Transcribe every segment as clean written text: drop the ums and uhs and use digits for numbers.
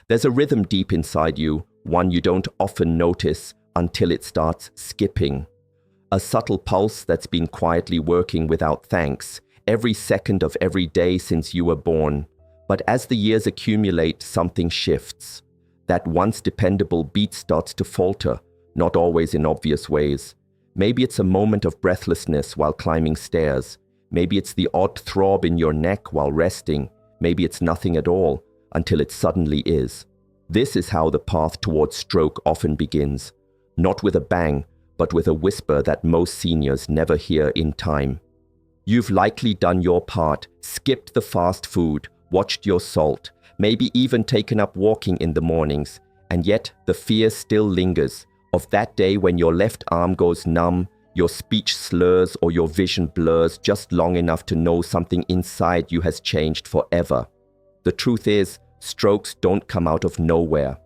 There's a rhythm deep inside you, one you don't often notice until it starts skipping. A subtle pulse that's been quietly working without thanks, every second of every day since you were born. But as the years accumulate, something shifts. That once dependable beat starts to falter, not always in obvious ways. Maybe it's a moment of breathlessness while climbing stairs. Maybe it's the odd throb in your neck while resting. Maybe it's nothing at all, until it suddenly is. This is how the path towards stroke often begins. Not with a bang, but with a whisper that most seniors never hear in time. You've likely done your part, skipped the fast food, watched your salt, maybe even taken up walking in the mornings, and yet the fear still lingers of that day when your left arm goes numb, your speech slurs, or your vision blurs just long enough to know something inside you has changed forever. The truth is, strokes don't come out of nowhere.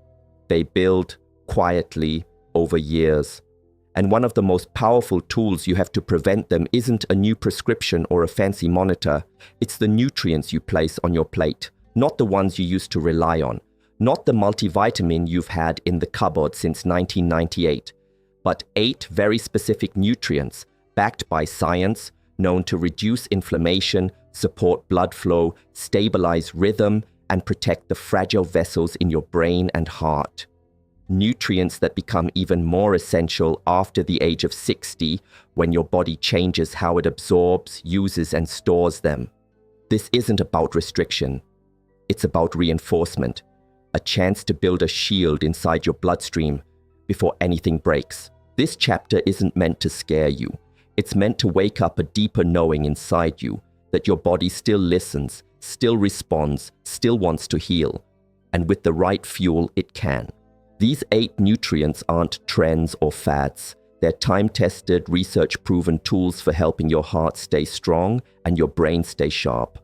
They build quietly over years. And one of the most powerful tools you have to prevent them isn't a new prescription or a fancy monitor. It's the nutrients you place on your plate, not the ones you used to rely on, not the multivitamin you've had in the cupboard since 1998, but 8 very specific nutrients backed by science, known to reduce inflammation, support blood flow, stabilize rhythm, and protect the fragile vessels in your brain and heart. Nutrients that become even more essential after the age of 60 when your body changes how it absorbs, uses, and stores them. This isn't about restriction. It's about reinforcement, a chance to build a shield inside your bloodstream before anything breaks. This chapter isn't meant to scare you. It's meant to wake up a deeper knowing inside you that your body still listens, still responds, still wants to heal, and with the right fuel, it can. These 8 nutrients aren't trends or fads. They're time-tested, research-proven tools for helping your heart stay strong and your brain stay sharp.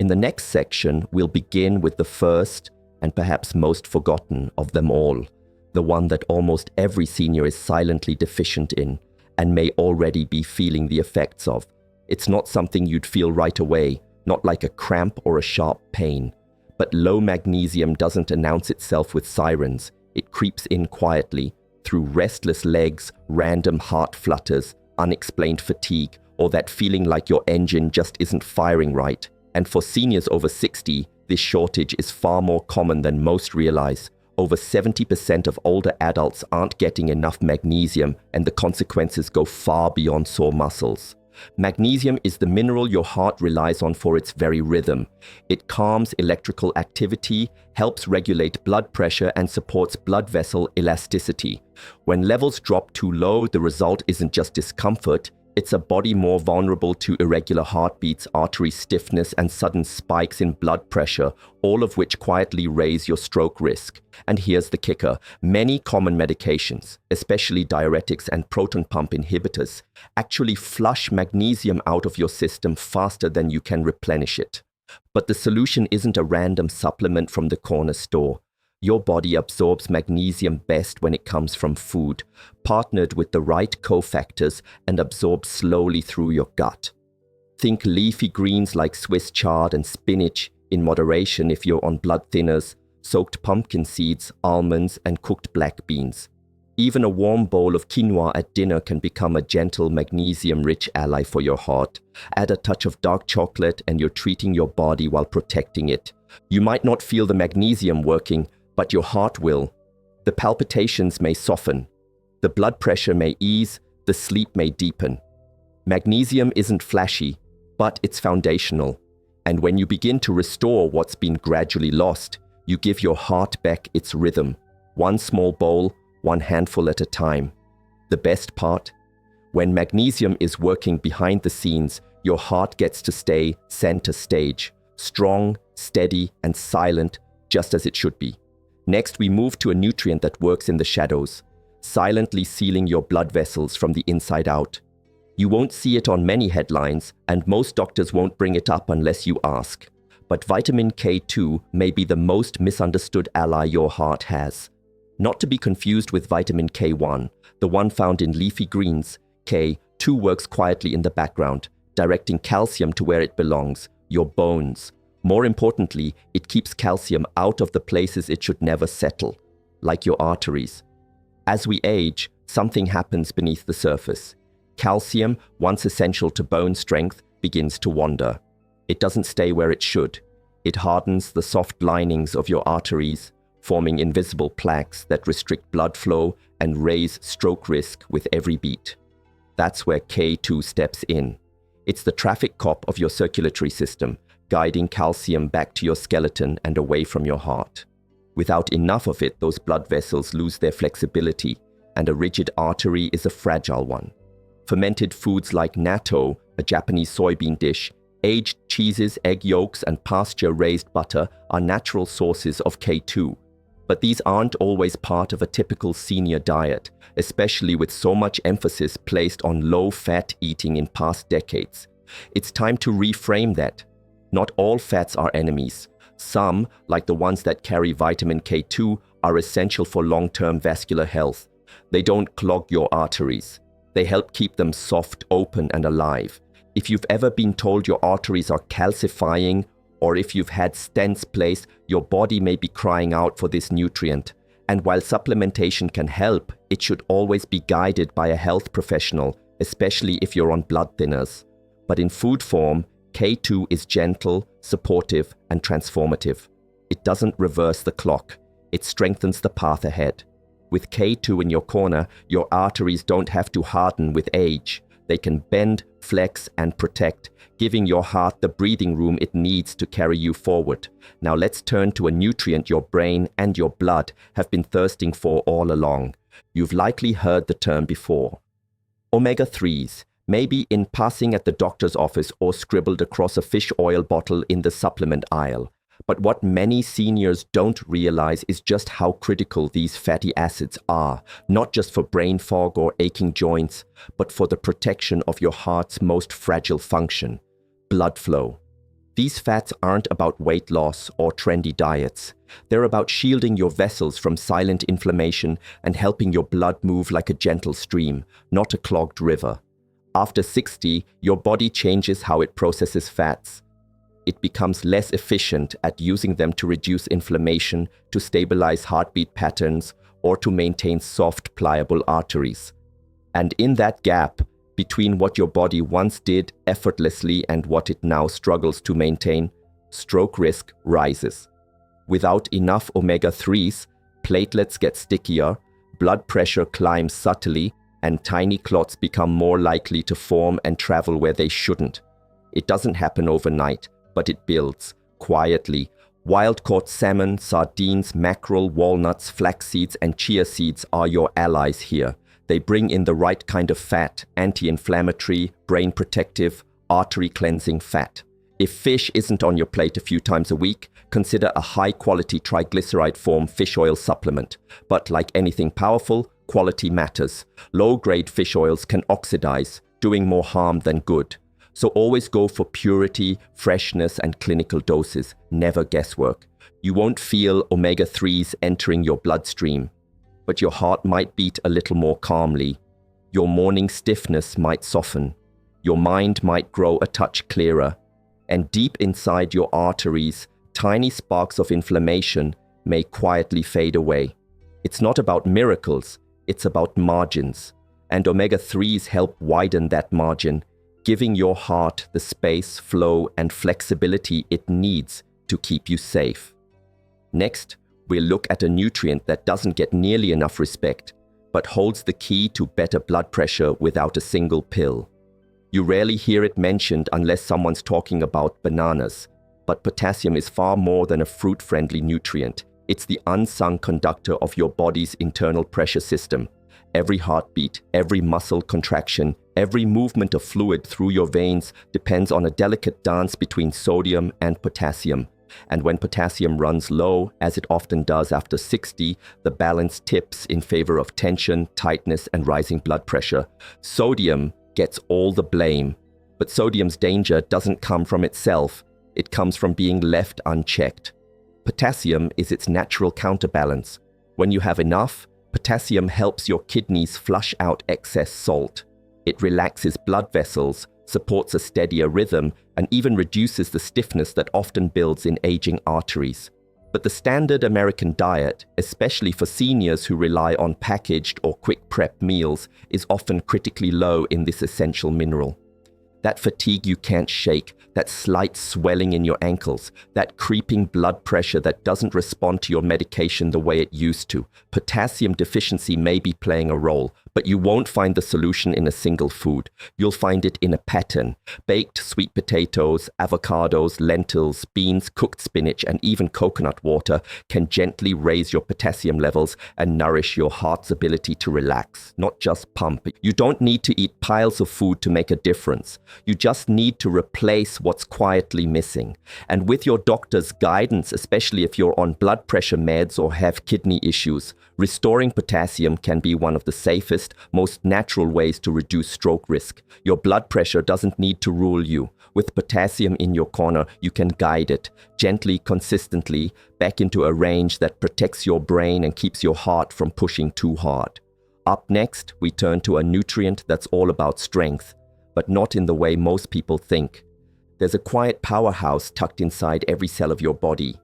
In the next section, we'll begin with the first and perhaps most forgotten of them all, the one that almost every senior is silently deficient in and may already be feeling the effects of. It's not something you'd feel right away, not like a cramp or a sharp pain. But low magnesium doesn't announce itself with sirens. It creeps in quietly, through restless legs, random heart flutters, unexplained fatigue, or that feeling like your engine just isn't firing right. And for seniors over 60, this shortage is far more common than most realize. Over 70% of older adults aren't getting enough magnesium, and the consequences go far beyond sore muscles. Magnesium is the mineral your heart relies on for its very rhythm. It calms electrical activity, helps regulate blood pressure, and supports blood vessel elasticity. When levels drop too low, the result isn't just discomfort. It's a body more vulnerable to irregular heartbeats, artery stiffness, and sudden spikes in blood pressure, all of which quietly raise your stroke risk. And here's the kicker. Many common medications, especially diuretics and proton pump inhibitors, actually flush magnesium out of your system faster than you can replenish it. But the solution isn't a random supplement from the corner store. Your body absorbs magnesium best when it comes from food, partnered with the right cofactors and absorbed slowly through your gut. Think leafy greens like Swiss chard and spinach, in moderation if you're on blood thinners, soaked pumpkin seeds, almonds, and cooked black beans. Even a warm bowl of quinoa at dinner can become a gentle magnesium-rich ally for your heart. Add a touch of dark chocolate and you're treating your body while protecting it. You might not feel the magnesium working, but your heart will. The palpitations may soften. The blood pressure may ease. The sleep may deepen. Magnesium isn't flashy, but it's foundational. And when you begin to restore what's been gradually lost, you give your heart back its rhythm. One small bowl, one handful at a time. The best part? When magnesium is working behind the scenes, your heart gets to stay center stage. Strong, steady, and silent, just as it should be. Next, we move to a nutrient that works in the shadows, silently sealing your blood vessels from the inside out. You won't see it on many headlines, and most doctors won't bring it up unless you ask. But vitamin K2 may be the most misunderstood ally your heart has. Not to be confused with vitamin K1, the one found in leafy greens. K2 works quietly in the background, directing calcium to where it belongs, your bones. More importantly, it keeps calcium out of the places it should never settle, like your arteries. As we age, something happens beneath the surface. Calcium, once essential to bone strength, begins to wander. It doesn't stay where it should. It hardens the soft linings of your arteries, forming invisible plaques that restrict blood flow and raise stroke risk with every beat. That's where K2 steps in. It's the traffic cop of your circulatory system, guiding calcium back to your skeleton and away from your heart. Without enough of it, those blood vessels lose their flexibility, and a rigid artery is a fragile one. Fermented foods like natto, a Japanese soybean dish, aged cheeses, egg yolks, and pasture-raised butter are natural sources of K2. But these aren't always part of a typical senior diet, especially with so much emphasis placed on low-fat eating in past decades. It's time to reframe that. Not all fats are enemies. Some, like the ones that carry vitamin K2, are essential for long-term vascular health. They don't clog your arteries. They help keep them soft, open, and alive. If you've ever been told your arteries are calcifying, or if you've had stents placed, your body may be crying out for this nutrient. And while supplementation can help, it should always be guided by a health professional, especially if you're on blood thinners. But in food form, K2 is gentle, supportive, and transformative. It doesn't reverse the clock. It strengthens the path ahead. With K2 in your corner, your arteries don't have to harden with age. They can bend, flex, and protect, giving your heart the breathing room it needs to carry you forward. Now let's turn to a nutrient your brain and your blood have been thirsting for all along. You've likely heard the term before. Omega-3s, maybe in passing at the doctor's office or scribbled across a fish oil bottle in the supplement aisle. But what many seniors don't realize is just how critical these fatty acids are, not just for brain fog or aching joints, but for the protection of your heart's most fragile function, blood flow. These fats aren't about weight loss or trendy diets. They're about shielding your vessels from silent inflammation and helping your blood move like a gentle stream, not a clogged river. After 60, your body changes how it processes fats. It becomes less efficient at using them to reduce inflammation, to stabilize heartbeat patterns, or to maintain soft, pliable arteries. And in that gap, between what your body once did effortlessly and what it now struggles to maintain, stroke risk rises. Without enough omega-3s, platelets get stickier, blood pressure climbs subtly, and tiny clots become more likely to form and travel where they shouldn't. It doesn't happen overnight, but it builds, quietly. Wild-caught salmon, sardines, mackerel, walnuts, flax seeds, and chia seeds are your allies here. They bring in the right kind of fat, anti-inflammatory, brain-protective, artery-cleansing fat. If fish isn't on your plate a few times a week, consider a high-quality triglyceride-form fish oil supplement. But like anything powerful, quality matters. Low-grade fish oils can oxidize, doing more harm than good. So always go for purity, freshness, and clinical doses, never guesswork. You won't feel omega-3s entering your bloodstream, but your heart might beat a little more calmly. Your morning stiffness might soften. Your mind might grow a touch clearer. And deep inside your arteries, tiny sparks of inflammation may quietly fade away. It's not about miracles, it's about margins. And omega-3s help widen that margin, giving your heart the space, flow, and flexibility it needs to keep you safe. Next, we'll look at a nutrient that doesn't get nearly enough respect, but holds the key to better blood pressure without a single pill. You rarely hear it mentioned unless someone's talking about bananas, but potassium is far more than a fruit-friendly nutrient. It's the unsung conductor of your body's internal pressure system. Every heartbeat, every muscle contraction, every movement of fluid through your veins depends on a delicate dance between sodium and potassium. And when potassium runs low, as it often does after 60, the balance tips in favor of tension, tightness, and rising blood pressure. Sodium gets all the blame, but sodium's danger doesn't come from itself. It comes from being left unchecked. Potassium is its natural counterbalance. When you have enough, potassium helps your kidneys flush out excess salt. It relaxes blood vessels, supports a steadier rhythm, and even reduces the stiffness that often builds in aging arteries. But the standard American diet, especially for seniors who rely on packaged or quick prep meals, is often critically low in this essential mineral. That fatigue you can't shake, that slight swelling in your ankles, that creeping blood pressure that doesn't respond to your medication the way it used to. Potassium deficiency may be playing a role, but you won't find the solution in a single food. You'll find it in a pattern. Baked sweet potatoes, avocados, lentils, beans, cooked spinach, and even coconut water can gently raise your potassium levels and nourish your heart's ability to relax, not just pump. You don't need to eat piles of food to make a difference. You just need to replace what's quietly missing. And with your doctor's guidance, especially if you're on blood pressure meds or have kidney issues, restoring potassium can be one of the safest, most natural ways to reduce stroke risk. Your blood pressure doesn't need to rule you. With potassium in your corner, you can guide it gently, consistently, back into a range that protects your brain and keeps your heart from pushing too hard. Up next, we turn to a nutrient that's all about strength, but not in the way most people think. There's a quiet powerhouse tucked inside every cell of your body.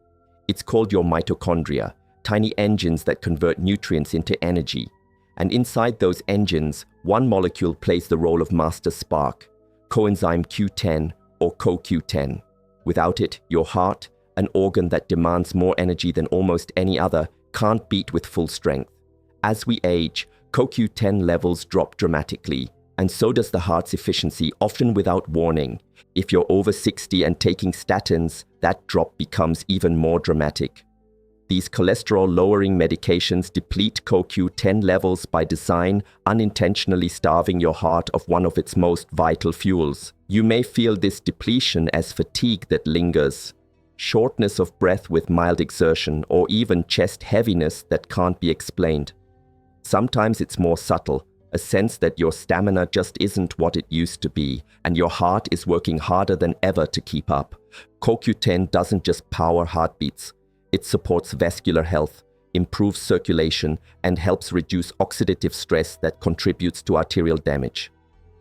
It's called your mitochondria, tiny engines that convert nutrients into energy. And inside those engines, one molecule plays the role of master spark, coenzyme Q10 or CoQ10. Without it, your heart, an organ that demands more energy than almost any other, can't beat with full strength. As we age, CoQ10 levels drop dramatically, and so does the heart's efficiency, often without warning. If you're over 60 and taking statins, that drop becomes even more dramatic. These cholesterol-lowering medications deplete CoQ10 levels by design, unintentionally starving your heart of one of its most vital fuels. You may feel this depletion as fatigue that lingers, shortness of breath with mild exertion, or even chest heaviness that can't be explained. Sometimes it's more subtle, a sense that your stamina just isn't what it used to be, and your heart is working harder than ever to keep up. CoQ10 doesn't just power heartbeats. It supports vascular health, improves circulation, and helps reduce oxidative stress that contributes to arterial damage.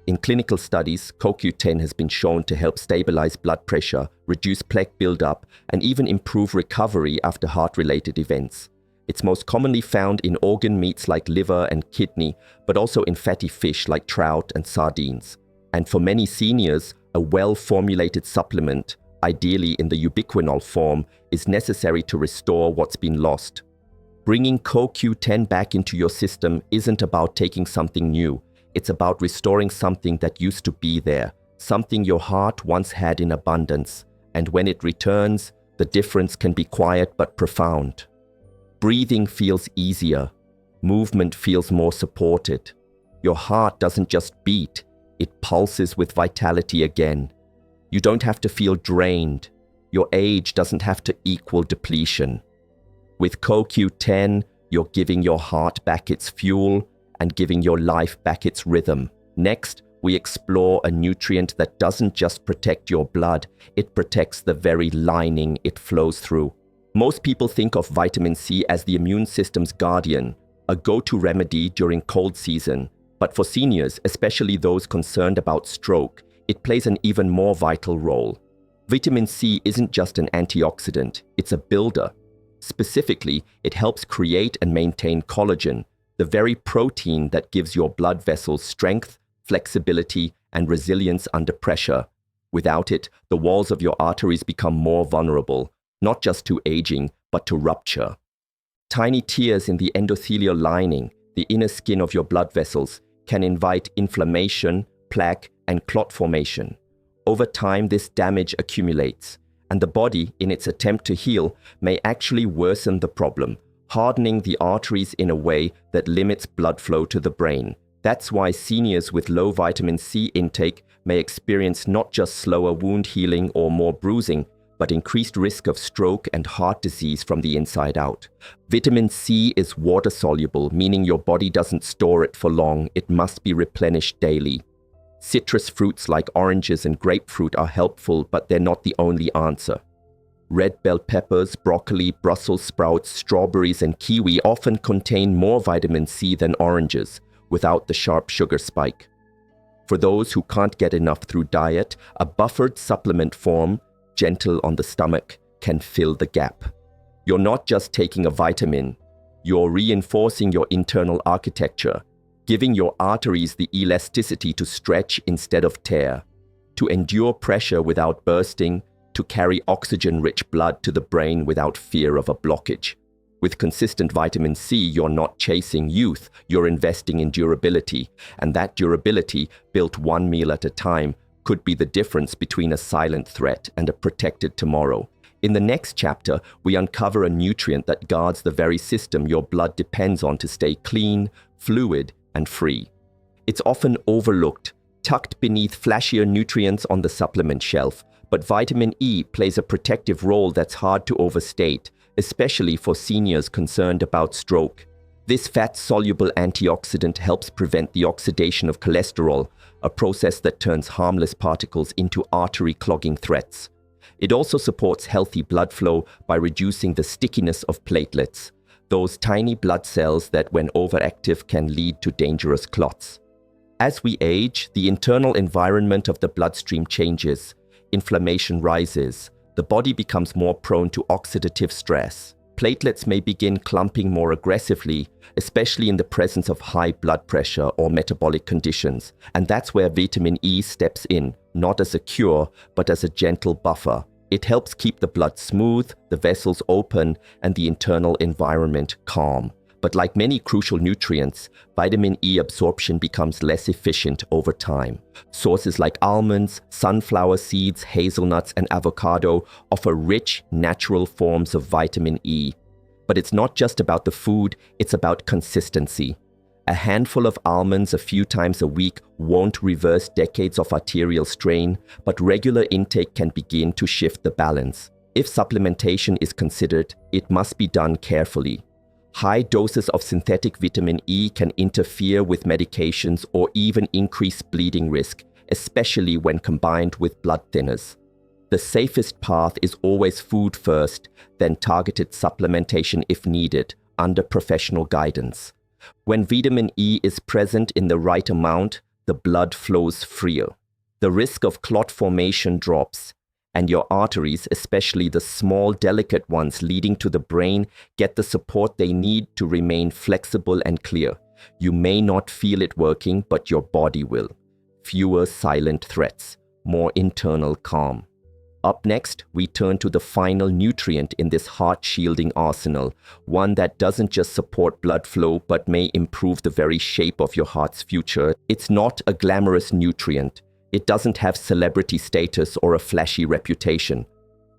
In clinical studies, CoQ10 has been shown to help stabilize blood pressure, reduce plaque buildup, and even improve recovery after heart-related events. It's most commonly found in organ meats like liver and kidney, but also in fatty fish like trout and sardines. And for many seniors, a well-formulated supplement, ideally in the ubiquinol form, is necessary to restore what's been lost. Bringing CoQ10 back into your system isn't about taking something new. It's about restoring something that used to be there, something your heart once had in abundance. And when it returns, the difference can be quiet but profound. Breathing feels easier. Movement feels more supported. Your heart doesn't just beat, it pulses with vitality again. You don't have to feel drained. Your age doesn't have to equal depletion. With CoQ10, you're giving your heart back its fuel and giving your life back its rhythm. Next, we explore a nutrient that doesn't just protect your blood, it protects the very lining it flows through. Most people think of vitamin C as the immune system's guardian, a go-to remedy during cold season. But for seniors, especially those concerned about stroke, it plays an even more vital role. Vitamin C isn't just an antioxidant, it's a builder. Specifically, it helps create and maintain collagen, the very protein that gives your blood vessels strength, flexibility, and resilience under pressure. Without it, the walls of your arteries become more vulnerable, not just to aging, but to rupture. Tiny tears in the endothelial lining, the inner skin of your blood vessels, can invite inflammation, plaque, and clot formation. Over time, this damage accumulates, and the body, in its attempt to heal, may actually worsen the problem, hardening the arteries in a way that limits blood flow to the brain. That's why seniors with low vitamin C intake may experience not just slower wound healing or more bruising, but increased risk of stroke and heart disease from the inside out. Vitamin C is water-soluble, meaning your body doesn't store it for long. It must be replenished daily. Citrus fruits like oranges and grapefruit are helpful, but they're not the only answer. Red bell peppers, broccoli, Brussels sprouts, strawberries, and kiwi often contain more vitamin C than oranges, without the sharp sugar spike. For those who can't get enough through diet, a buffered supplement form, gentle on the stomach, can fill the gap. You're not just taking a vitamin, you're reinforcing your internal architecture, giving your arteries the elasticity to stretch instead of tear, to endure pressure without bursting, to carry oxygen-rich blood to the brain without fear of a blockage. With consistent vitamin C, you're not chasing youth, you're investing in durability, and that durability, built one meal at a time, could be the difference between a silent threat and a protected tomorrow. In the next chapter, we uncover a nutrient that guards the very system your blood depends on to stay clean, fluid, and free. It's often overlooked, tucked beneath flashier nutrients on the supplement shelf, but vitamin E plays a protective role that's hard to overstate, especially for seniors concerned about stroke. This fat-soluble antioxidant helps prevent the oxidation of cholesterol, a process that turns harmless particles into artery-clogging threats. It also supports healthy blood flow by reducing the stickiness of platelets, those tiny blood cells that, when overactive, can lead to dangerous clots. As we age, the internal environment of the bloodstream changes. Inflammation rises. The body becomes more prone to oxidative stress. Platelets may begin clumping more aggressively, especially in the presence of high blood pressure or metabolic conditions. And that's where vitamin E steps in, not as a cure, but as a gentle buffer. It helps keep the blood smooth, the vessels open, and the internal environment calm. But like many crucial nutrients, vitamin E absorption becomes less efficient over time. Sources like almonds, sunflower seeds, hazelnuts, and avocado offer rich, natural forms of vitamin E. But it's not just about the food, it's about consistency. A handful of almonds a few times a week won't reverse decades of arterial strain, but regular intake can begin to shift the balance. If supplementation is considered, it must be done carefully. High doses of synthetic vitamin E can interfere with medications or even increase bleeding risk, especially when combined with blood thinners. The safest path is always food first, then targeted supplementation if needed, under professional guidance. When vitamin E is present in the right amount, the blood flows freer. The risk of clot formation drops, and your arteries, especially the small, delicate ones leading to the brain, get the support they need to remain flexible and clear. You may not feel it working, but your body will. Fewer silent threats, more internal calm. Up next, we turn to the final nutrient in this heart-shielding arsenal, one that doesn't just support blood flow but may improve the very shape of your heart's future. It's not a glamorous nutrient. It doesn't have celebrity status or a flashy reputation.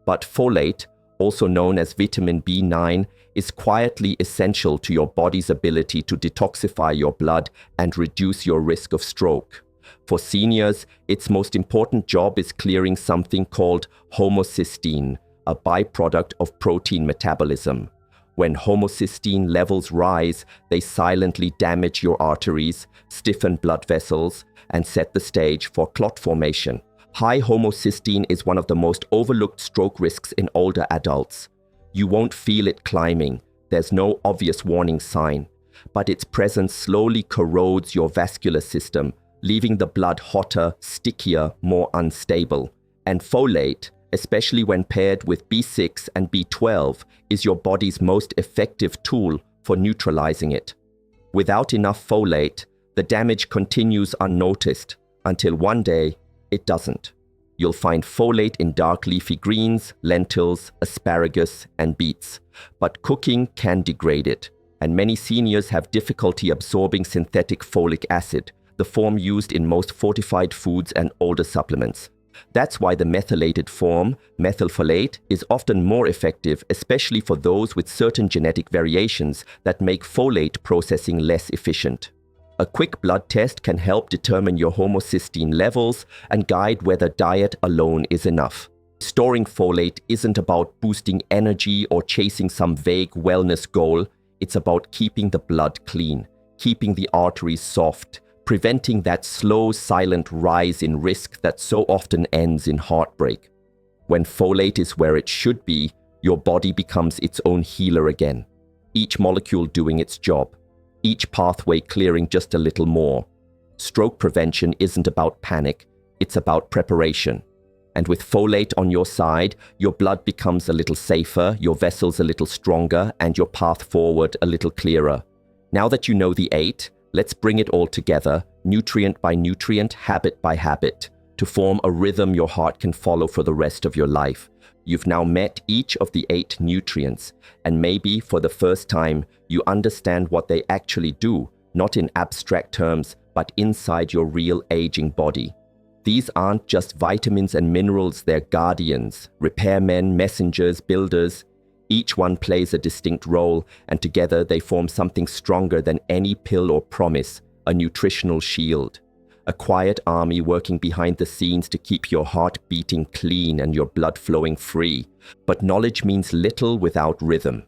But folate, also known as vitamin B9, is quietly essential to your body's ability to detoxify your blood and reduce your risk of stroke. For seniors, its most important job is clearing something called homocysteine, a byproduct of protein metabolism. When homocysteine levels rise, they silently damage your arteries, stiffen blood vessels, and set the stage for clot formation. High homocysteine is one of the most overlooked stroke risks in older adults. You won't feel it climbing. There's no obvious warning sign. But its presence slowly corrodes your vascular system, leaving the blood hotter, stickier, more unstable. And folate, especially when paired with B6 and B12, is your body's most effective tool for neutralizing it. Without enough folate, the damage continues unnoticed until one day it doesn't. You'll find folate in dark leafy greens, lentils, asparagus, and beets. But cooking can degrade it, and many seniors have difficulty absorbing synthetic folic acid, the form used in most fortified foods and older supplements. That's why the methylated form, methylfolate, is often more effective, especially for those with certain genetic variations that make folate processing less efficient. A quick blood test can help determine your homocysteine levels and guide whether diet alone is enough. Storing folate isn't about boosting energy or chasing some vague wellness goal. It's about keeping the blood clean, keeping the arteries soft, preventing that slow, silent rise in risk that so often ends in heartbreak. When folate is where it should be, your body becomes its own healer again, each molecule doing its job, each pathway clearing just a little more. Stroke prevention isn't about panic, it's about preparation. And with folate on your side, your blood becomes a little safer, your vessels a little stronger, and your path forward a little clearer. Now that you know the 8, let's bring it all together, nutrient by nutrient, habit by habit, to form a rhythm your heart can follow for the rest of your life. You've now met each of the 8 nutrients, and maybe for the first time, you understand what they actually do, not in abstract terms, but inside your real aging body. These aren't just vitamins and minerals, they're guardians, repairmen, messengers, builders. Each one plays a distinct role, and together they form something stronger than any pill or promise, a nutritional shield. A quiet army working behind the scenes to keep your heart beating clean and your blood flowing free. But knowledge means little without rhythm.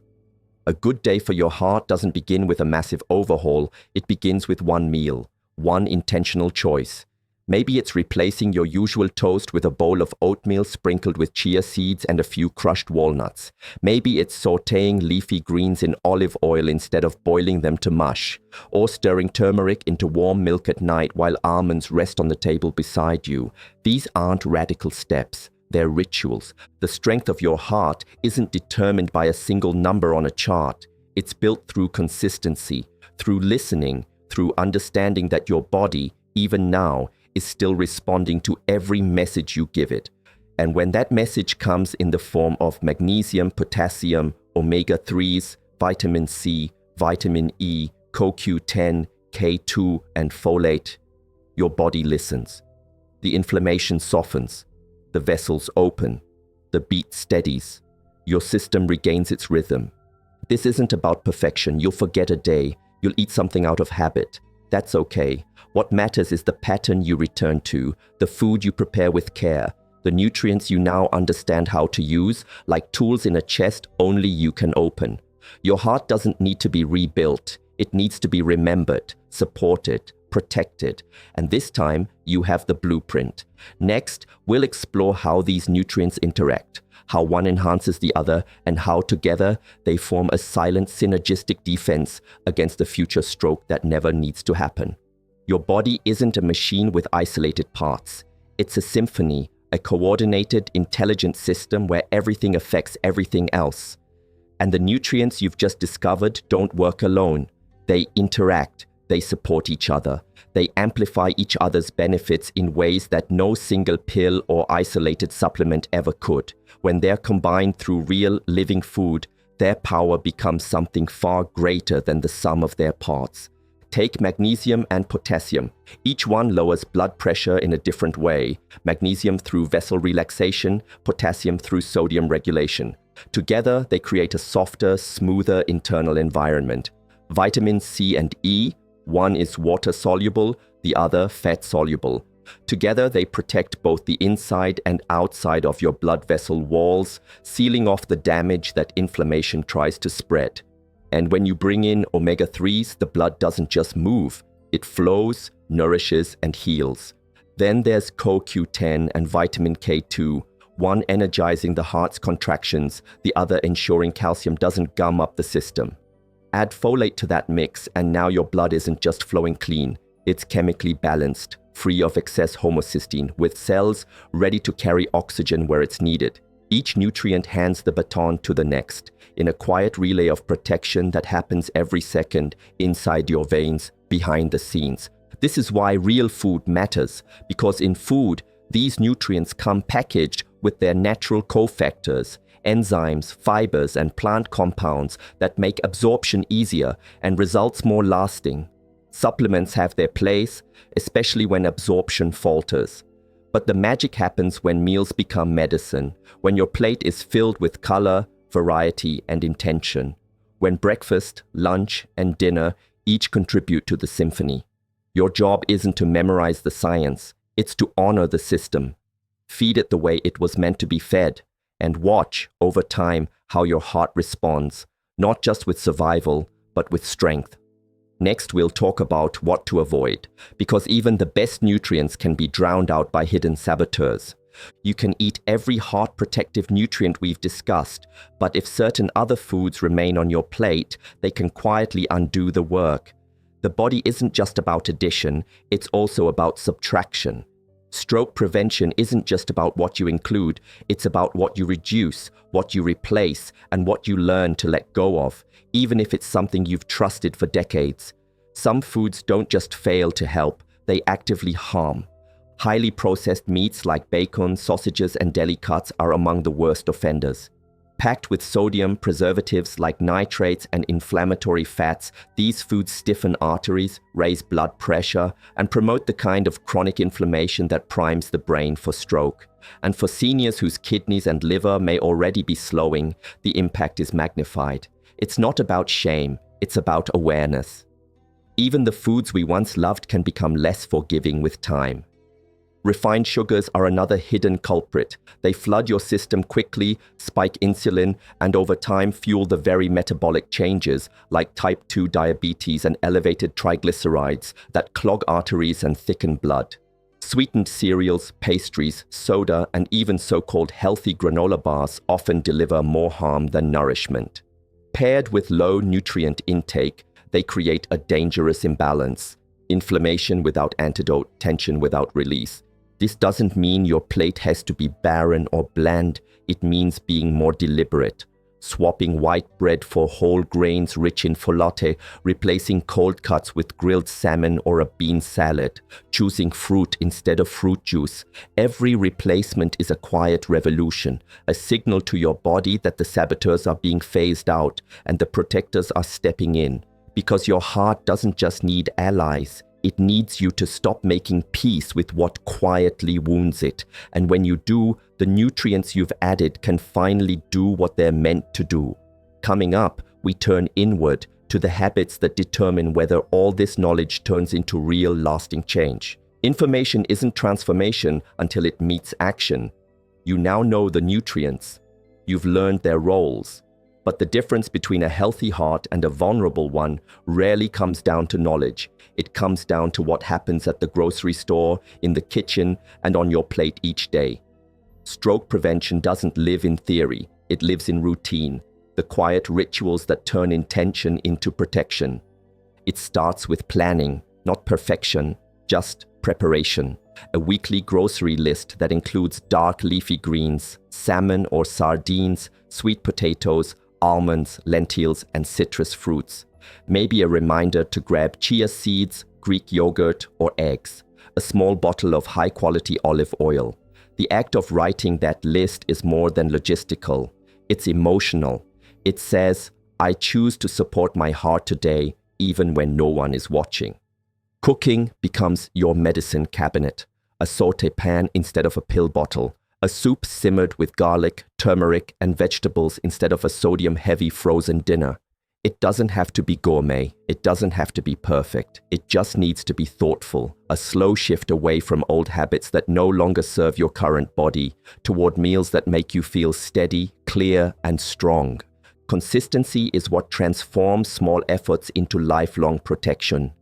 A good day for your heart doesn't begin with a massive overhaul, it begins with one meal, one intentional choice. Maybe it's replacing your usual toast with a bowl of oatmeal sprinkled with chia seeds and a few crushed walnuts. Maybe it's sautéing leafy greens in olive oil instead of boiling them to mush, or stirring turmeric into warm milk at night while almonds rest on the table beside you. These aren't radical steps, they're rituals. The strength of your heart isn't determined by a single number on a chart. It's built through consistency, through listening, through understanding that your body, even now, is still responding to every message you give it. And when that message comes in the form of magnesium, potassium, omega-3s, vitamin C, vitamin E, CoQ10, K2, and folate, your body listens. The inflammation softens, the vessels open, the beat steadies, your system regains its rhythm. This isn't about perfection. You'll forget a day, you'll eat something out of habit. That's okay. What matters is the pattern you return to, the food you prepare with care, the nutrients you now understand how to use, like tools in a chest only you can open. Your heart doesn't need to be rebuilt. It needs to be remembered, supported, protected. And this time, you have the blueprint. Next, we'll explore how these nutrients interact, how one enhances the other, and how together they form a silent synergistic defense against a future stroke that never needs to happen. Your body isn't a machine with isolated parts. It's a symphony, a coordinated, intelligent system where everything affects everything else. And the nutrients you've just discovered don't work alone. They interact, they support each other. They amplify each other's benefits in ways that no single pill or isolated supplement ever could. When they're combined through real, living food, their power becomes something far greater than the sum of their parts. Take magnesium and potassium. Each one lowers blood pressure in a different way. Magnesium through vessel relaxation, potassium through sodium regulation. Together, they create a softer, smoother internal environment. Vitamins C and E, one is water-soluble, the other fat-soluble. Together, they protect both the inside and outside of your blood vessel walls, sealing off the damage that inflammation tries to spread. And when you bring in omega-3s, the blood doesn't just move, it flows, nourishes, and heals. Then there's CoQ10 and vitamin K2, one energizing the heart's contractions, the other ensuring calcium doesn't gum up the system. Add folate to that mix, and now your blood isn't just flowing clean, it's chemically balanced, free of excess homocysteine, with cells ready to carry oxygen where it's needed. Each nutrient hands the baton to the next, in a quiet relay of protection that happens every second inside your veins, behind the scenes. This is why real food matters, because in food, these nutrients come packaged with their natural cofactors, enzymes, fibers, and plant compounds that make absorption easier and results more lasting. Supplements have their place, especially when absorption falters. But the magic happens when meals become medicine, when your plate is filled with color, variety, and intention, when breakfast, lunch, and dinner each contribute to the symphony. Your job isn't to memorize the science, it's to honor the system. Feed it the way it was meant to be fed, and watch, over time, how your heart responds, not just with survival, but with strength. Next, we'll talk about what to avoid, because even the best nutrients can be drowned out by hidden saboteurs. You can eat every heart-protective nutrient we've discussed, but if certain other foods remain on your plate, they can quietly undo the work. The body isn't just about addition, it's also about subtraction. Stroke prevention isn't just about what you include, it's about what you reduce, what you replace, and what you learn to let go of, even if it's something you've trusted for decades. Some foods don't just fail to help, they actively harm. Highly processed meats like bacon, sausages, and deli cuts are among the worst offenders. Packed with sodium, preservatives like nitrates and inflammatory fats, these foods stiffen arteries, raise blood pressure, and promote the kind of chronic inflammation that primes the brain for stroke. And for seniors whose kidneys and liver may already be slowing, the impact is magnified. It's not about shame, it's about awareness. Even the foods we once loved can become less forgiving with time. Refined sugars are another hidden culprit. They flood your system quickly, spike insulin, and over time fuel the very metabolic changes like type 2 diabetes and elevated triglycerides that clog arteries and thicken blood. Sweetened cereals, pastries, soda, and even so-called healthy granola bars often deliver more harm than nourishment. Paired with low nutrient intake, they create a dangerous imbalance. Inflammation without antidote, tension without release. This doesn't mean your plate has to be barren or bland, it means being more deliberate. Swapping white bread for whole grains rich in folate, replacing cold cuts with grilled salmon or a bean salad, choosing fruit instead of fruit juice. Every replacement is a quiet revolution, a signal to your body that the saboteurs are being phased out and the protectors are stepping in. Because your heart doesn't just need allies, it needs you to stop making peace with what quietly wounds it. And when you do, the nutrients you've added can finally do what they're meant to do. Coming up, we turn inward to the habits that determine whether all this knowledge turns into real lasting change. Information isn't transformation until it meets action. You now know the nutrients. You've learned their roles. But the difference between a healthy heart and a vulnerable one rarely comes down to knowledge. It comes down to what happens at the grocery store, in the kitchen, and on your plate each day. Stroke prevention doesn't live in theory, it lives in routine, the quiet rituals that turn intention into protection. It starts with planning, not perfection, just preparation. A weekly grocery list that includes dark leafy greens, salmon or sardines, sweet potatoes, almonds, lentils, and citrus fruits. Maybe a reminder to grab chia seeds, Greek yogurt, or eggs. A small bottle of high-quality olive oil. The act of writing that list is more than logistical. It's emotional. It says, I choose to support my heart today, even when no one is watching. Cooking becomes your medicine cabinet. A sauté pan instead of a pill bottle. A soup simmered with garlic, turmeric, and vegetables instead of a sodium-heavy frozen dinner. It doesn't have to be gourmet. It doesn't have to be perfect. It just needs to be thoughtful. A slow shift away from old habits that no longer serve your current body, toward meals that make you feel steady, clear, and strong. Consistency is what transforms small efforts into lifelong protection.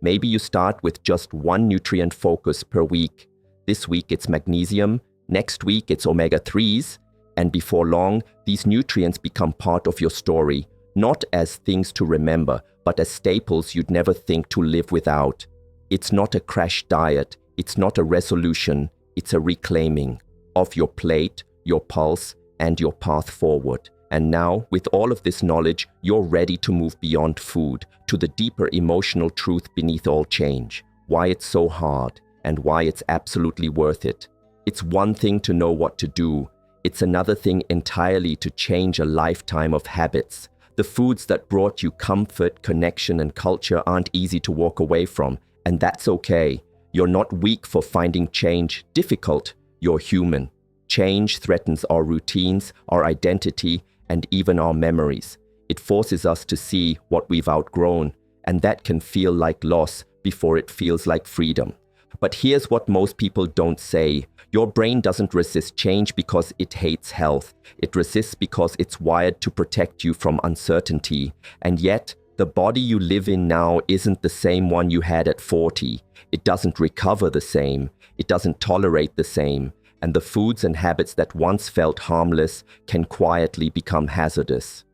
Maybe you start with just one nutrient focus per week. This week it's magnesium. Next week, it's omega-3s, and before long, these nutrients become part of your story, not as things to remember, but as staples you'd never think to live without. It's not a crash diet, it's not a resolution, it's a reclaiming of your plate, your pulse, and your path forward. And now, with all of this knowledge, you're ready to move beyond food, to the deeper emotional truth beneath all change, why it's so hard, and why it's absolutely worth it. It's one thing to know what to do. It's another thing entirely to change a lifetime of habits. The foods that brought you comfort, connection, and culture aren't easy to walk away from, and that's okay. You're not weak for finding change difficult. You're human. Change threatens our routines, our identity, and even our memories. It forces us to see what we've outgrown, and that can feel like loss before it feels like freedom. But here's what most people don't say. Your brain doesn't resist change because it hates health. It resists because it's wired to protect you from uncertainty. And yet, the body you live in now isn't the same one you had at 40. It doesn't recover the same. It doesn't tolerate the same. And the foods and habits that once felt harmless can quietly become hazardous.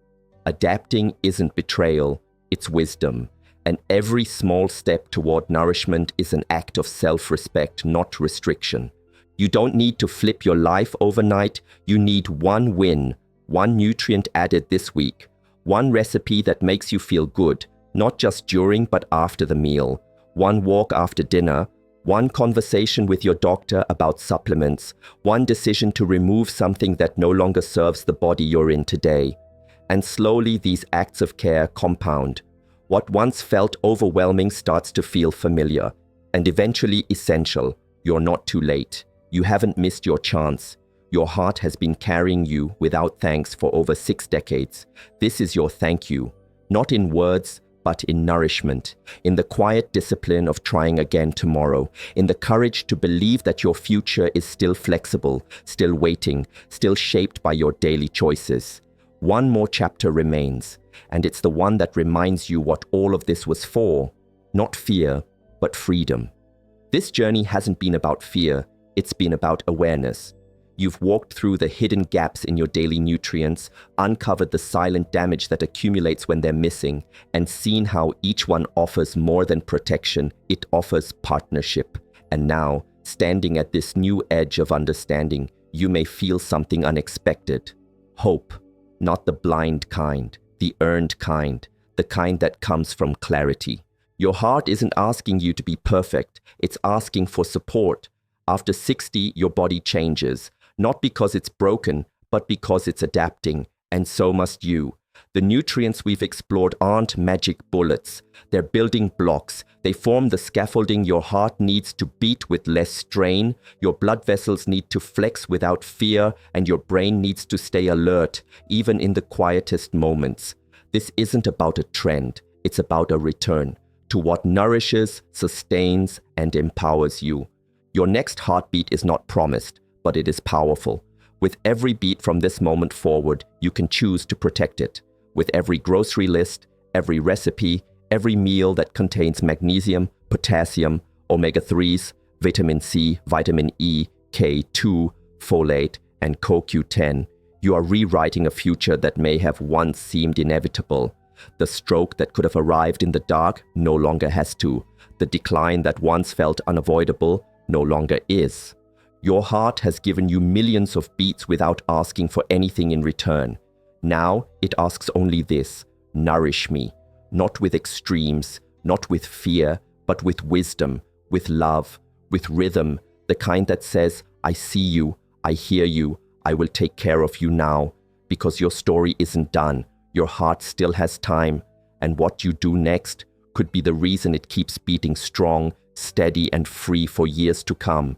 Adapting isn't betrayal, it's wisdom. And every small step toward nourishment is an act of self-respect, not restriction. You don't need to flip your life overnight. You need one win, one nutrient added this week, one recipe that makes you feel good, not just during but after the meal, one walk after dinner, one conversation with your doctor about supplements, one decision to remove something that no longer serves the body you're in today. And slowly these acts of care compound. What once felt overwhelming starts to feel familiar, and eventually essential. You're not too late. You haven't missed your chance. Your heart has been carrying you without thanks for over 6 decades. This is your thank you, not in words, but in nourishment, in the quiet discipline of trying again tomorrow, in the courage to believe that your future is still flexible, still waiting, still shaped by your daily choices. One more chapter remains, and it's the one that reminds you what all of this was for. Not fear, but freedom. This journey hasn't been about fear, it's been about awareness. You've walked through the hidden gaps in your daily nutrients, uncovered the silent damage that accumulates when they're missing, and seen how each one offers more than protection, it offers partnership. And now, standing at this new edge of understanding, you may feel something unexpected. Hope, not the blind kind, the earned kind, the kind that comes from clarity. Your heart isn't asking you to be perfect, it's asking for support. After 60, your body changes. Not because it's broken, but because it's adapting, and so must you. The nutrients we've explored aren't magic bullets. They're building blocks. They form the scaffolding your heart needs to beat with less strain, your blood vessels need to flex without fear, and your brain needs to stay alert, even in the quietest moments. This isn't about a trend. It's about a return to what nourishes, sustains, and empowers you. Your next heartbeat is not promised, but it is powerful. With every beat from this moment forward, you can choose to protect it. With every grocery list, every recipe, every meal that contains magnesium, potassium, omega-3s, vitamin C, vitamin E, K2, folate, and CoQ10, you are rewriting a future that may have once seemed inevitable. The stroke that could have arrived in the dark no longer has to. The decline that once felt unavoidable no longer is. Your heart has given you millions of beats without asking for anything in return. Now it asks only this: nourish me, not with extremes, not with fear, but with wisdom, with love, with rhythm, the kind that says, I see you, I hear you, I will take care of you now, because your story isn't done. Your heart still has time, and what you do next could be the reason it keeps beating strong, steady, and free for years to come.